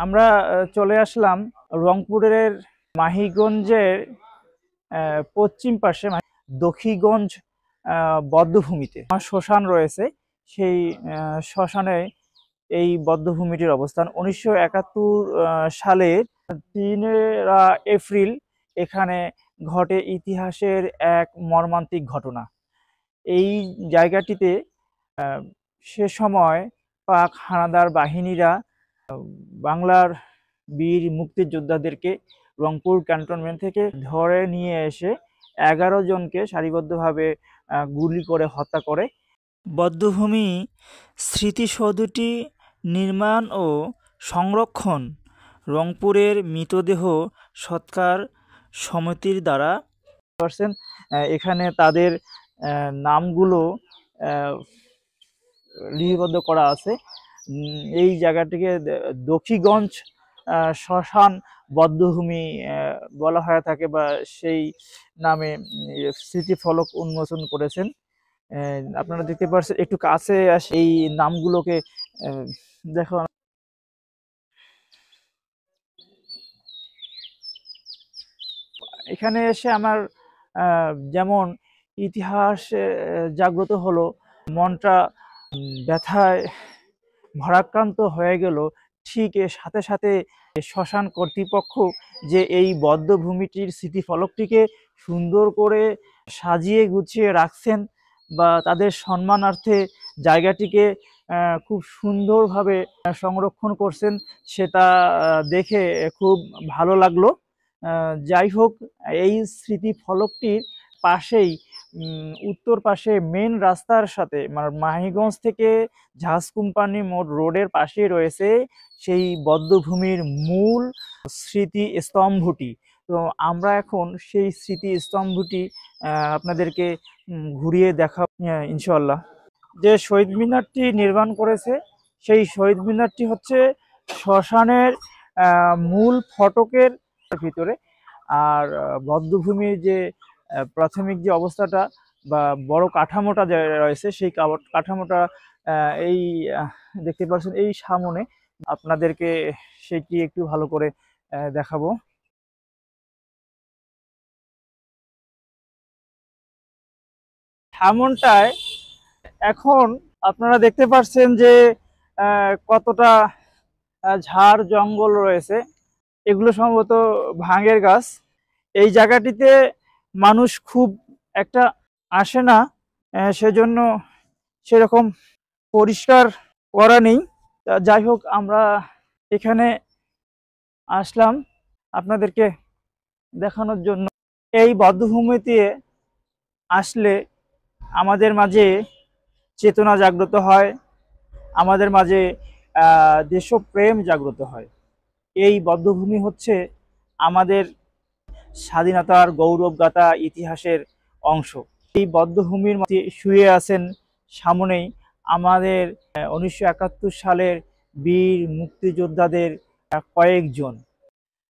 আমরা চলে আসলাম রংপুরের মাহিগঞ্জের পশ্চিম পাশে দখিগঞ্জ বধ্যভূমিতে শ্মশান রয়েছে। সেই শ্মশানে এই বধ্যভূমিটির অবস্থান 1971 সালের 3 এপ্রিল এখানে ঘটে ইতিহাসের এক মর্মান্তিক ঘটনা। এই জায়গাটিতে সে সময় পাক হানাদার বাহিনীরা বাংলার বীর মুক্তিযোদ্ধাদেরকে রংপুর ক্যান্টনমেন্ট থেকে ধরে নিয়ে এসে 11 জনকে সারিবদ্ধভাবে গুলি করে হত্যা করে। বধ্যভূমি স্মৃতিসৌধটি নির্মাণ ও সংরক্ষণ রংপুরের মৃতদেহ সৎকার সমিতির দ্বারা এখানে তাদের নামগুলো লিপিবদ্ধ করা আছে। এই জায়গাটিকে দখিগঞ্জ শ্মশান বধ্যভূমি বলা হয়ে থাকে বা সেই নামে স্মৃতিফলক উন্মোচন করেছেন। আপনারা দেখতে পাচ্ছেন, একটু কাছে আসে এই নামগুলোকে দেখো। এখানে এসে আমার যেমন ইতিহাস জাগ্রত হলো, মনটা ব্যথায় ভারাক্রান্ত হয়ে গেল, ঠিক এর সাথে সাথে শ্মশান কর্তৃপক্ষ যে এই বধ্যভূমিটির স্মৃতিফলকটিকে সুন্দর করে সাজিয়ে গুছিয়ে রাখছেন বা তাদের সম্মানার্থে জায়গাটিকে খুব সুন্দরভাবে সংরক্ষণ করছেন, সেটা দেখে খুব ভালো লাগলো। যাই হোক, এই স্মৃতিফলকটির পাশেই উত্তর পাশে মেন রাস্তার সাথে মানে মাহিগঞ্জ থেকে জাহাজ কোম্পানি মোড় রোডের পাশেই রয়েছে সেই বধ্যভূমির মূল স্মৃতি স্তম্ভটি। তো আমরা এখন সেই স্মৃতি স্তম্ভটি আপনাদেরকে ঘুরিয়ে দেখাবো ইনশাআল্লাহ। যে শহীদ মিনারটি নির্মাণ করেছে সেই শহীদ মিনারটি হচ্ছে শ্মশানের মূল ফটকের ভিতরে। আর বধ্যভূমির যে প্রাথমিক যে অবস্থাটা বা বড় কাঠামোটা যে রয়েছে সেই কাঠামোটা এই দেখতে পাচ্ছেন এই সামনে। আপনাদেরকে সেটি একটু ভালো করে দেখাবো। সামনটায় এখন আপনারা দেখতে পাচ্ছেন যে কতটা ঝাড় জঙ্গল রয়েছে। এগুলো সম্ভবত ভাঙের গাছ। এই জায়গাটিতে মানুষ খুব একটা আসে না, সেজন্য সেরকম পরিষ্কার করা নেই। যাই হোক, আমরা এখানে আসলাম আপনাদেরকে দেখানোর জন্য। এই বধ্যভূমিতে আসলে আমাদের মাঝে চেতনা জাগ্রত হয়, আমাদের মাঝে দেশপ্রেম জাগ্রত হয়। এই বধ্যভূমি হচ্ছে আমাদের স্বাধীনতার গৌরবগাথা ইতিহাসের অংশ। এই বধ্যভূমির মধ্যে শুয়ে আছেন সামনেই আমাদের 1971 সালের বীর মুক্তিযোদ্ধাদের কয়েকজন।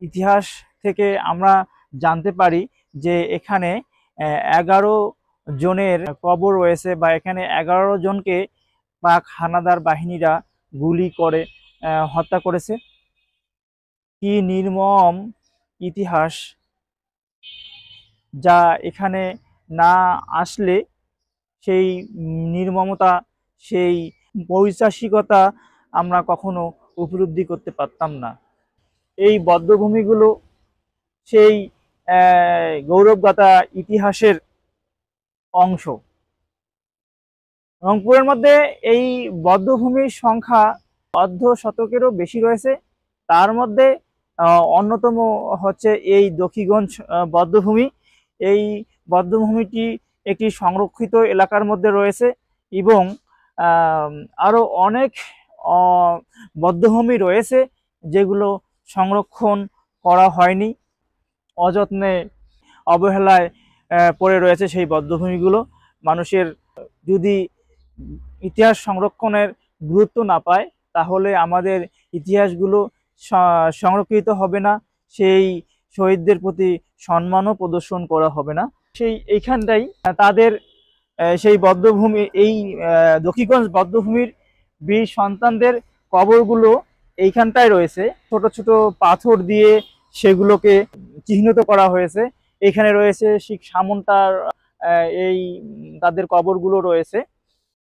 ইতিহাস থেকে আমরা জানতে পারি যে এখানে 11 জনের কবর রয়েছে বা এখানে 11 জনকে পাক হানাদার বাহিনীরা গুলি করে হত্যা করেছে। কি নির্মম ইতিহাস, যা এখানে না আসলে সেই নির্মমতা, সেই পৈশাচিকতা আমরা কখনো উপলব্ধি করতে পারতাম না। এই বধ্যভূমিগুলো সেই গৌরবগাথা ইতিহাসের অংশ। রংপুরের মধ্যে এই বধ্যভূমির সংখ্যা অর্ধ শতকেরও বেশি রয়েছে। তার মধ্যে অন্যতম হচ্ছে এই দখিগঞ্জ বধ্যভূমি। এই বধ্যভূমিটি একটি সংরক্ষিত এলাকার মধ্যে রয়েছে এবং আরও অনেক বধ্যভূমি রয়েছে যেগুলো সংরক্ষণ করা হয়নি, অযত্নে অবহেলায় পড়ে রয়েছে সেই বধ্যভূমিগুলো। মানুষের যদি ইতিহাস সংরক্ষণের গুরুত্ব না পায় তাহলে আমাদের ইতিহাসগুলো সংরক্ষিত হবে না, সেই শহীদদের প্রতি সম্মানও প্রদর্শন করা হবে না। সেই এইখানটাই তাদের সেই বধ্যভূমি, এই দখিগঞ্জ বধ্যভূমির বীর সন্তানদের কবরগুলো এইখানটায় রয়েছে ছোট ছোট পাথর দিয়ে সেগুলোকে চিহ্নিত করা হয়েছে। এখানে রয়েছে শিখ সামন্তার এই তাদের কবরগুলো রয়েছে।